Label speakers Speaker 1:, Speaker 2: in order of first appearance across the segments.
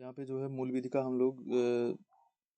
Speaker 1: यहाँ पे जो है मूल विधि का हम लोग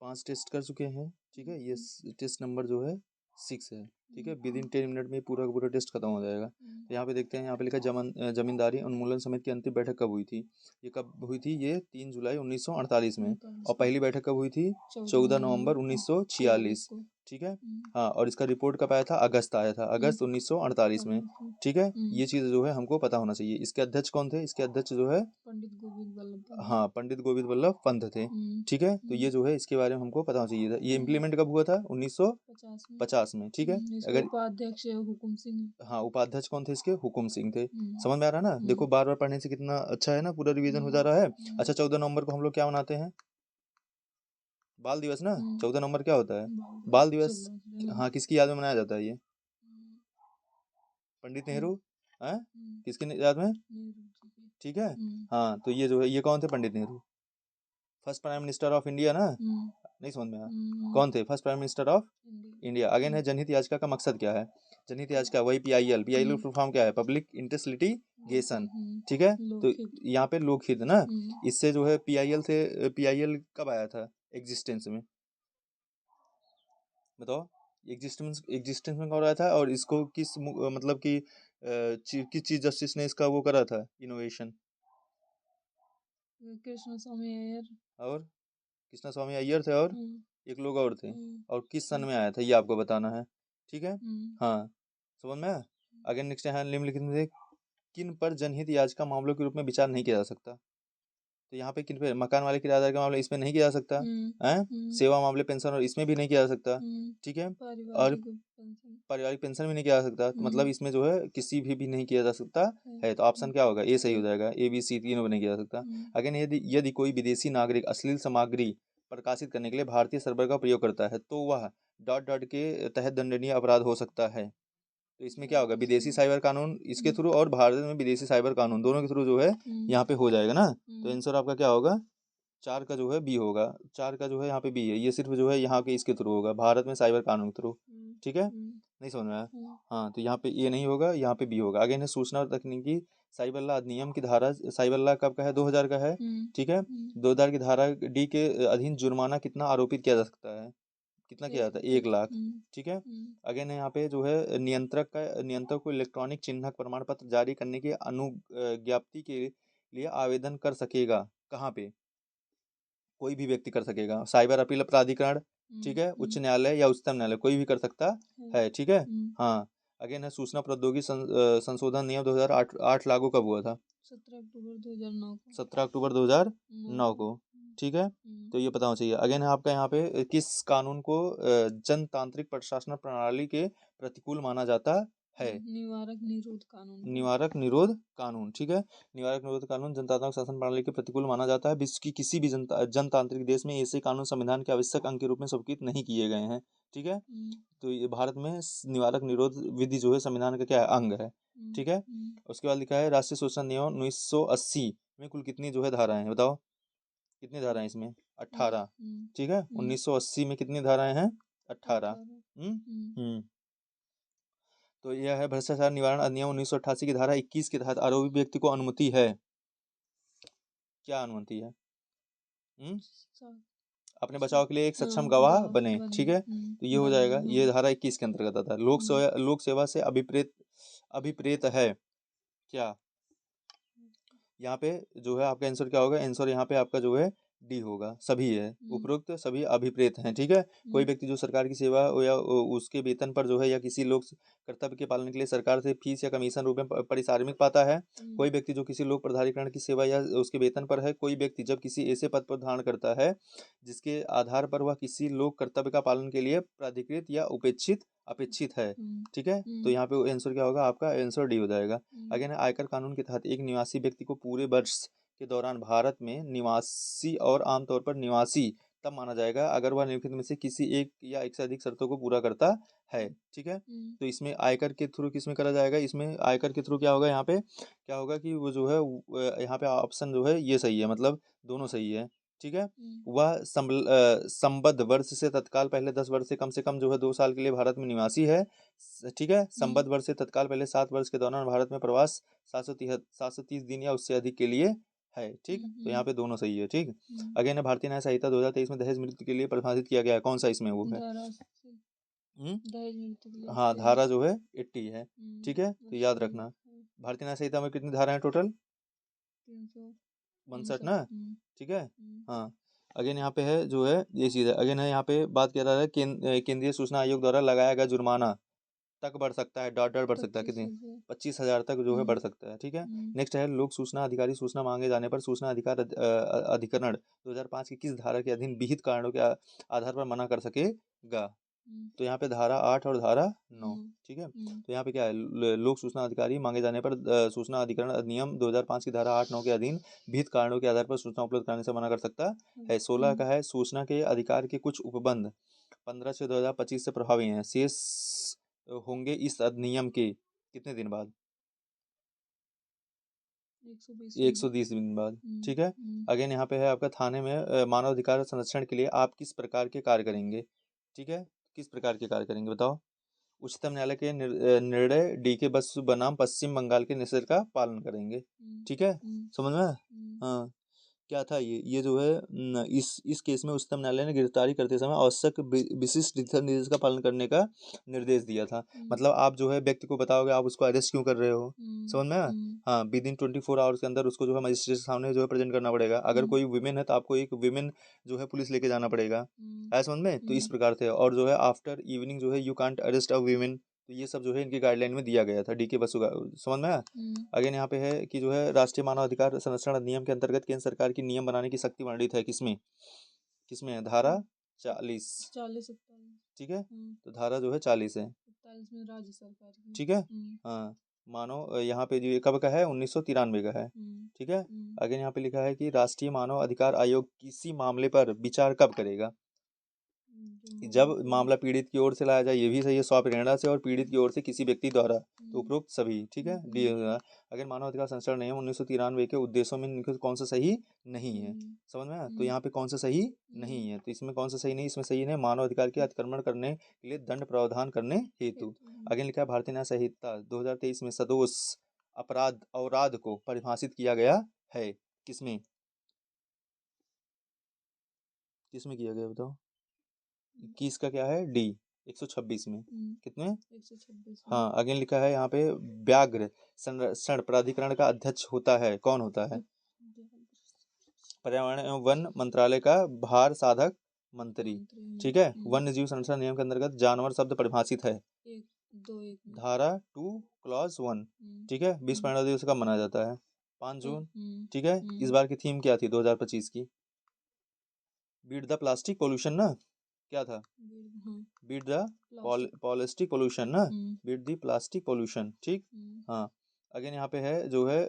Speaker 1: 5 टेस्ट कर चुके हैं। ठीक है, ये टेस्ट नंबर जो है 6 है। ठीक है, विद इन 10 मिनट में पूरा का पूरा टेस्ट खत्म हो जाएगा। तो यहाँ पे देखते हैं, यहाँ पे लिखा जमींदारी उन्मूलन समिति की अंतिम बैठक कब हुई थी। ये कब हुई थी, ये 3 जुलाई 1948 में। और पहली बैठक कब हुई थी, 14 नवंबर 1946। ठीक है, हाँ, और इसका रिपोर्ट कब आया था, अगस्त आया था, अगस्त 1948 में। ठीक है, ये चीज़ जो है हमको पता होना चाहिए। इसके अध्यक्ष कौन थे, इसके अध्यक्ष जो है
Speaker 2: पंडित गोविंद वल्लभ पंत।
Speaker 1: हाँ, पंडित गोविंद वल्लभ पंत थे। ठीक है, तो ये जो है इसके बारे में हमको पता होना चाहिए था। ये इम्प्लीमेंट कब हुआ था, 1950 में। ठीक है, अगर
Speaker 2: उपाध्यक्ष हुकुम सिंह।
Speaker 1: हाँ, उपाध्यक्ष कौन थे इसके, हुकुम सिंह थे। समझ में आ रहा है ना। देखो बार बार पढ़ने से कितना अच्छा है ना, पूरा रिवीजन हो जा रहा है। अच्छा, 14 नवंबर को हम लोग क्या मनाते हैं, बाल दिवस ना। 14 नवंबर क्या होता है, बाल दिवस। हाँ, किसकी याद में मनाया जाता है ये, पंडित नेहरू। हाँ, किसकी याद में। ठीक है, हाँ, तो ये जो है, ये कौन थे, Pandit Nehru, first prime minister of India ना। नहीं समझ में आया, कौन थे first prime minister of India. Again है, जनहित याचिका का मकसद क्या है, जनहित याचिका वही पीआईएल फुल फॉर्म क्या है, पब्लिक इंटरेस्ट लिटिगेशन। ठीक है, तो यहाँ पे लोकहित ना, इससे जो है पीआईएल कब आया था एग्जिस्टेंस में, बताओ। एग्जिस्टेंस में कब आया था, और इसको मतलब कि किस चीफ जस्टिस ने इसका वो करा था, इनोवेशन।
Speaker 2: कृष्ण स्वामी अय्यर।
Speaker 1: और कृष्णा स्वामी अय्यर थे, और एक लोग और थे। और किस सन में आया था, ये आपको बताना है। ठीक है, हाँ, समझ में। आगे नेक्स्ट है, निम्नलिखित में से किन पर जनहित याचिका मामलों के रूप में विचार नहीं किया जा सकता। तो यहाँ पे किन पे, मकान मालिक किराएदार के मामले, इसमें नहीं किया जा सकता है। सेवा मामले, पेंशन, और इसमें भी नहीं किया जा सकता। ठीक है, और पारिवारिक पेंशन भी नहीं किया जा सकता। तो मतलब इसमें जो है किसी भी नहीं किया जा सकता है। तो ऑप्शन क्या होगा, ए सही हो जाएगा, ए बी सी तीनों में नहीं किया जा सकता। अगेन, यदि कोई विदेशी नागरिक अश्लील सामग्री प्रकाशित करने के लिए भारतीय सर्वर का प्रयोग करता है तो वह ... के तहत दंडनीय अपराध हो सकता है। तो इसमें क्या होगा, विदेशी साइबर कानून इसके थ्रू, और भारत में विदेशी साइबर कानून, दोनों के थ्रू जो है यहाँ पे हो जाएगा ना। तो आंसर आपका क्या होगा, 4 का जो है बी होगा। 4 का जो है यहाँ पे बी है, ये सिर्फ जो है यहाँ के इसके थ्रू होगा, भारत में साइबर कानून के थ्रू। ठीक है, नहीं समझ में आया। हाँ, तो यहाँ पे ये नहीं होगा, यहाँ पे बी होगा। आगे है, सूचना और तकनीकी साइबर लॉ अधिनियम की धारा, साइबर लॉ कब का है, 2000 का है। ठीक है, 2000 की धारा डी के अधीन जुर्माना कितना आरोपित किया जा सकता है, कितना किया जाता है, 1 लाख। ठीक है, अगेन है यहाँ पे जो है, नियंत्रक को इलेक्ट्रॉनिक चिन्हक प्रमाण पत्र जारी करने की अनुज्ञप्ति के लिए आवेदन कर सकेगा, कहाँ पे, कोई भी व्यक्ति कर सकेगा, साइबर अपील प्राधिकरण। ठीक है, उच्च न्यायालय या उच्चतम न्यायालय, कोई भी कर सकता है। ठीक है, हाँ, अगेन है, सूचना प्रौद्योगिकी संशोधन नियम 2008 लागू कब हुआ था,
Speaker 2: 17 अक्टूबर 2009 को।
Speaker 1: 17 अक्टूबर 2009 को। ठीक है, तो ये पता होना चाहिए। अगेन है आपका यहाँ पे, किस कानून को जनतांत्रिक प्रशासन प्रणाली के प्रतिकूल माना जाता है,
Speaker 2: निवारक निरोध कानून।
Speaker 1: निवारक निरोध कानून। ठीक है, निवारक निरोध कानून जनतांत्रिक शासन प्रणाली के प्रतिकूल माना जाता है। विश्व की किसी भी जनतांत्रिक देश में ऐसे कानून संविधान के आवश्यक अंग के रूप में स्वीकृत नहीं किए गए हैं। ठीक है, तो ये भारत में निवारक निरोध विधि जो है संविधान का क्या है, अंग है। ठीक है, उसके बाद लिखा है, राष्ट्रीय सूचना नियम 1980 में कुल कितनी जो है धाराएं हैं, बताओ कितनी धाराएं इसमें, 18। ठीक है, 1980 में कितनी धाराएं हैं, 18। तो यह है, भ्रष्टाचार निवारण अधिनियम 1988 की धारा 21 के तहत आरोपी व्यक्ति को अनुमति है, क्या अनुमति है, अपने बचाव के लिए एक सक्षम गवाह बने। ठीक है, तो ये हो जाएगा, ये धारा 21 के अंतर्गत आता है। लोक सेवा से अभिप्रेत है क्या, यहाँ पे जो है आपका आंसर क्या होगा, आंसर यहाँ पे आपका जो है डी होगा, सभी है, उपरोक्त सभी अभिप्रेत हैं। ठीक है, कोई व्यक्ति जो सरकार की सेवा या उसके वेतन पर जो है या किसी लोक कर्तव्य के पालन के लिए सरकार से फीस या कमीशन रूप में पारिश्रमिक पाता है, कोई व्यक्ति जो किसी लोक प्राधिकरण की सेवा या उसके वेतन पर है, कोई व्यक्ति जब किसी ऐसे पद पर धारण करता है जिसके आधार पर वह किसी लोक कर्तव्य का पालन के लिए प्राधिकृत या अपेक्षित है। ठीक है, तो यहाँ पे आंसर क्या होगा, आपका आंसर डी हो जाएगा। अगेन आयकर कानून के तहत एक निवासी व्यक्ति को पूरे वर्ष के दौरान भारत में निवासी और आमतौर पर निवासी तब माना जाएगा अगर वह निम्नलिखित में से किसी एक या एक से अधिक शर्तों को पूरा करता है। ठीक है, तो इसमें आयकर के थ्रू किसमें करा जाएगा, इसमें आयकर के थ्रू क्या होगा, यहाँ पे क्या होगा कि वो जो है यहाँ पे ऑप्शन जो है ये सही है, मतलब दोनों सही है। ठीक है, वह संबद्ध वर्ष से तत्काल पहले 10 वर्ष से कम जो है 2 साल के लिए भारत में निवासी है। ठीक है, संबद्ध वर्ष से तत्काल पहले 7 वर्ष के दौरान भारत में प्रवास 730 दिन या उससे अधिक के लिए है, ठीक। तो यहाँ पे दोनों सही है, ठीक। अगेन है भारतीय न्याय संहिता 2023 में दहेज मृत्यु के लिए परिभाषित किया गया है, कौन सा इसमें वो है?
Speaker 2: दहेज मृत्यु के लिए
Speaker 1: हाँ, धारा जो है 80 है, ठीक है, तो याद
Speaker 2: सही
Speaker 1: रखना।
Speaker 2: है।
Speaker 1: भारतीय न्याय संहिता में कितनी धारा है टोटल?
Speaker 2: 359
Speaker 1: ना, ठीक है। हाँ, अगेन यहाँ पे है जो है ये चीज़ है। अगेन है यहाँ पे बात कर रहा है केंद्रीय सूचना आयोग द्वारा लगाया गया जुर्माना तक बढ़ सकता है, डॉट डॉट बढ़ सकता है, कितनी? 25,000 तक जो है बढ़ सकता है, ठीक है। नेक्स्ट है लोक सूचना अधिकारी सूचना मांगे जाने पर सूचना अधिकार अधिकरण 2005 की किस धारा के अधीन विहित कारणों के आधार पर मना कर सकेगा? तो यहाँ पे धारा 8 और धारा 9, ठीक है। तो यहाँ पे क्या है, लोक सूचना अधिकारी मांगे जाने पर सूचना अधिकरण अधिनियम 2005 की धारा 8-9 के अधीन विहित कारणों के आधार पर सूचना उपलब्ध कराने से मना कर सकता है। 16 का है सूचना के अधिकार के कुछ उपबंध 15/6/2025 से प्रभावी हैं, शेष होंगे इस अधिनियम के कितने दिन बाद? 120 दिन बाद, ठीक है। अगेन यहाँ पे है आपका थाने में मानव अधिकार संरक्षण के लिए आप किस प्रकार के कार्य करेंगे, ठीक है। किस प्रकार के कार्य करेंगे बताओ? उच्चतम न्यायालय के निर्णय DK बसु बनाम पश्चिम बंगाल के निर्देश का पालन करेंगे, ठीक है, समझ में? हाँ, क्या था ये जो है इस केस में उच्चतम न्यायालय ने गिरफ्तारी करते समय आवश्यक विशिष्ट दिशा निर्देश का पालन करने का निर्देश दिया था। मतलब आप जो है व्यक्ति को बताओगे आप उसको अरेस्ट क्यों कर रहे हो, समझ में? हाँ, विद इन 24 आवर्स के अंदर उसको जो है मजिस्ट्रेट के सामने जो है प्रेजेंट करना पड़ेगा। अगर कोई विमेन है तो आपको एक विमेन जो है पुलिस लेके जाना पड़ेगा, है समझ में? तो इस प्रकार से, और जो है आफ्टर इवनिंग जो है you can't arrest a women, तो ये सब जो है इनकी गाइडलाइन में दिया गया था DK बसु का, समझ में आया? अगेन यहाँ पे है कि जो है राष्ट्रीय मानव अधिकार संरक्षण अधिनियम के अंतर्गत केंद्र सरकार की नियम बनाने की शक्ति वर्णित है किसमें? किसमें है? धारा 40, ठीक है। तो धारा जो है 40 है,
Speaker 2: 41 में राज्य सरकार की,
Speaker 1: ठीक है। हाँ, मानो यहाँ पे जो ये कब का है? 1993 का है, ठीक है। अगेन यहाँ पे लिखा है कि राष्ट्रीय मानव अधिकार आयोग किसी मामले पर विचार कब करेगा? जब मामला पीड़ित की ओर से लाया जाए, ये भी सही है, स्वप्रेरणा से और पीड़ित की ओर से किसी व्यक्ति द्वारा, तो उपरोक्त सभी, ठीक है, डी। अगर मानव अधिकार संरक्षण नियम 1993 के उद्देश्यों में इनके कौन सा सही नहीं है, समझ में आया? तो यहाँ पे कौन सा सही नहीं है, तो इसमें कौन सा सही नहीं, इसमें सही है मानव अधिकार के अतिक्रमण करने के लिए दंड प्रावधान करने हेतु। आगे लिखा है भारतीय न्याय संहिता 2023 में सदोष अपराध को परिभाषित किया गया है, किसमें किया गया बताओ? 21 का क्या है? D 126 में, कितने?
Speaker 2: 126।
Speaker 1: हाँ, अगेन लिखा है यहाँ पे व्याघ्र संरक्षण प्राधिकरण का अध्यक्ष होता है, कौन होता है? पर्यावरण एवं वन मंत्रालय का भार साधक मंत्री, ठीक है। वन्य जीव संरक्षण नियम के अंतर्गत जानवर शब्द परिभाषित है धारा 2 क्लॉज 1, ठीक है। विश्व पर्यावरण दिवस कब मनाया जाता है? 5 जून, ठीक है। इस बार की थीम क्या थी 2025 की? बीट द प्लास्टिक पोल्यूशन ना, क्या था? बीट द प्लास्टिक पोल्यूशन ना, बीट द प्लास्टिक पोल्यूशन, ठीक। हाँ, अगेन यहाँ पे है जो है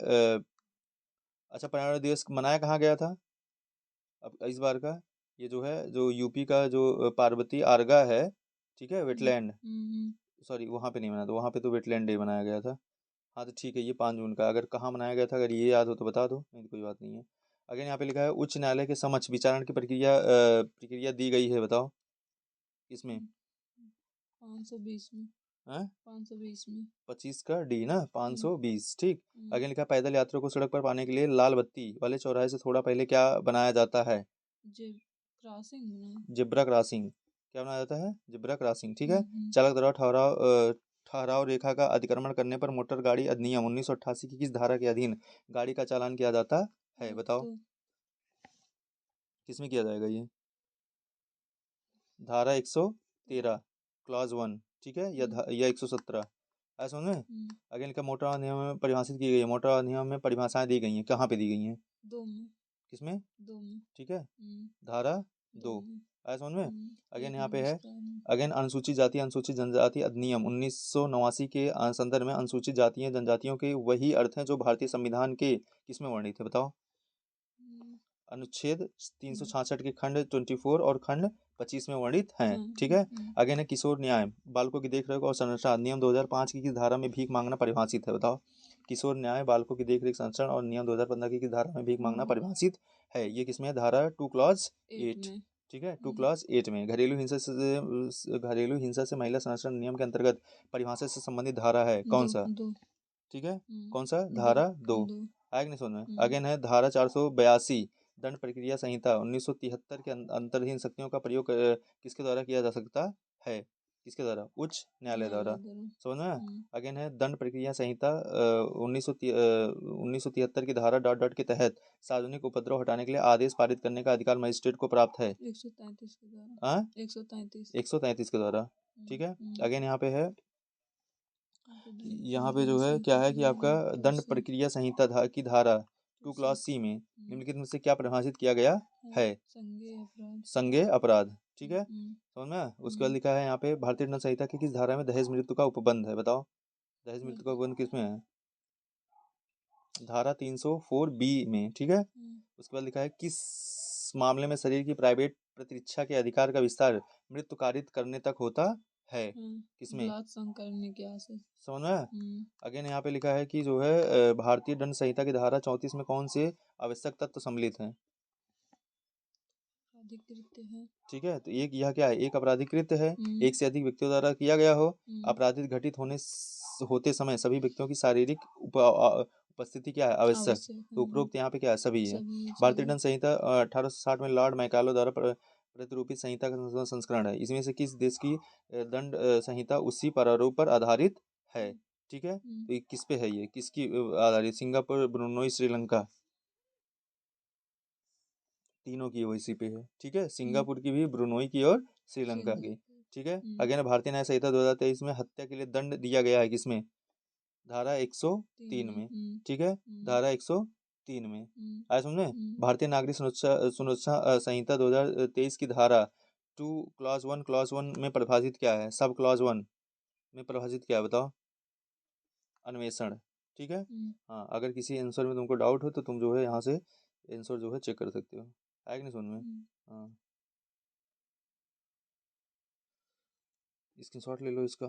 Speaker 1: अच्छा, पर्यावरण दिवस मनाया कहाँ गया था अब इस बार का? ये जो है जो यूपी का जो पार्वती आर्गा है, ठीक है, वेटलैंड, सॉरी वहाँ पे नहीं मनाया था, वहाँ पे तो वेटलैंड डे मनाया गया था। हाँ तो ठीक है, ये 5 जून का, अगर कहाँ मनाया गया था अगर ये याद हो तो बता दो, नहीं तो कोई बात नहीं है। अगर यहाँ पे लिखा है उच्च न्यायालय के समक्ष विचारण की प्रक्रिया दी गई है, बताओ किसमें?
Speaker 2: 520 में, 520 में,
Speaker 1: 25 का D ना, 520, ठीक। अगले लिखा पैदल यात्रियों को सड़क पर पाने के लिए लाल बत्ती वाले चौराहे से थोड़ा पहले क्या बनाया जाता है? जेब्रा क्रॉसिंग, क्या बनाया जाता है? जेब्रा क्रॉसिंग, ठीक है। चालक द्वारा ठहराव रेखा का अतिक्रमण करने पर मोटर गाड़ी अधिनियम 1988 की किस धारा के अधीन गाड़ी का चालान किया जाता है, बताओ किसमें किया जाएगा ये? धारा 113 क्लॉज 1, ठीक है, या 117, ऐसा समझ में? अगेन का मोटर अधिनियम में परिभाषित की गई है, मोटर अधिनियम में परिभाषाएं दी गई हैं, कहाँ पे दी गई हैं?
Speaker 2: 2 में,
Speaker 1: किसमें?
Speaker 2: 2 में, ठीक
Speaker 1: है, धारा 2, ऐसा समझ में? अगेन यहाँ पे है अगेन अनुसूचित जाति अनुसूचित जनजाति अधिनियम 1989 के संदर्भ में अनुसूचित जातियां जनजातियों के वही अर्थ हैं जो भारतीय संविधान के किसमें वर्णित है, बताओ? अनुच्छेद 366 के खंड 24 और खंड 25 में वर्णित हैं, ठीक है। अगेन है किशोर न्याय बालकों की देखरेख और संरक्षण अधिनियम 2005 की किस धारा में भीख मांगना परिभाषित है, बताओ? किशोर न्याय बालकों की देखरेख संरक्षण और नियम 2015 की किस धारा में भीख मांगना परिभाषित है? ये किसमें है? धारा 2 क्लॉज 8, ठीक है, 2 क्लॉज 8 में। घरेलू हिंसा से महिला संरक्षण नियम के अंतर्गत परिभाषा से संबंधित धारा है कौन सा? ठीक है, कौन सा? धारा 2। आया कि नहीं समझ में। अगेन है धारा 482 दंड प्रक्रिया संहिता 1973 के अंतर्धीन शक्तियों का प्रयोग किसके द्वारा किया जा सकता है, किसके द्वारा, उच्च न्यायालय द्वारा। समझ में। अगेन है दंड प्रक्रिया संहिता 1973 की धारा डॉट डॉट के तहत सार्वजनिक उपद्रव हटाने के लिए आदेश पारित करने का अधिकार मजिस्ट्रेट को प्राप्त है
Speaker 2: 133 के द्वारा। 133
Speaker 1: 133 के द्वारा। ठीक है। अगेन यहाँ पे है, यहाँ पे जो है क्या है कि आपका दंड प्रक्रिया संहिता की धारा 2 क्लॉज सी में निम्नलिखित में से क्या परिभाषित किया गया है, संज्ञेय अपराध। ठीक है, समझ में। उसके बाद लिखा है यहाँ पे भारतीय दंड संहिता की किस धारा में दहेज मृत्यु का उपबंध है, बताओ दहेज मृत्यु का उपबंध किसमें है, धारा 304B में। ठीक है। उसके बाद लिखा है किस मामले में शरीर की प्राइवेट प्रतिरक्षा के अधिकार का विस्तार मृत्यु कारित करने तक होता है, किसमें, समझ में। अगेन यहाँ पे लिखा है कि जो है भारतीय दंड संहिता की धारा 34 में कौन से आवश्यक तत्व सम्मिलित हैं,
Speaker 2: है।
Speaker 1: ठीक है। तो एक यह क्या है, एक अपराधिक कृत्य है, एक से अधिक व्यक्तियों द्वारा किया गया हो, अपराधिक घटित होते समय सभी व्यक्तियों की शारीरिक उपस्थिति क्या है, आवश्यक। तो उपरोक्त यहाँ पे क्या है, सभी है। भारतीय दंड संहिता 1860 में लॉर्ड मैकालो द्वारा प्रतिरूपित संहिता का संस्करण है। इसमें से किस देश की दंड संहिता उसी प्रारूप पर आधारित है, ठीक है। तो ये किस पे है, ये किसकी आधारित, सिंगापुर, ब्रुनोई, श्रीलंका, तीनों की वैसी पे है। ठीक है, सिंगापुर की भी, ब्रुनोई की और श्रीलंका की। ठीक है। अगेन भारतीय न्याय संहिता 2023 में हत्या के लिए दंड दिया गया है किसमें, धारा 103 में। ठीक है, धारा 103 में। आया समझ में। भारतीय नागरिक सुरक्षा संहिता 2023 की धारा 2 क्लॉज 1 में परिभाषित क्या है, सब क्लॉज 1 में परिभाषित क्या है, बताओ, अन्वेषण। ठीक है। हाँ, अगर किसी आंसर में तुमको डाउट हो तो तुम जो है यहाँ से आंसर जो है चेक कर सकते हो। आया कि नहीं समझ में। हाँ, स्क्रीनशॉट ले लो इसका।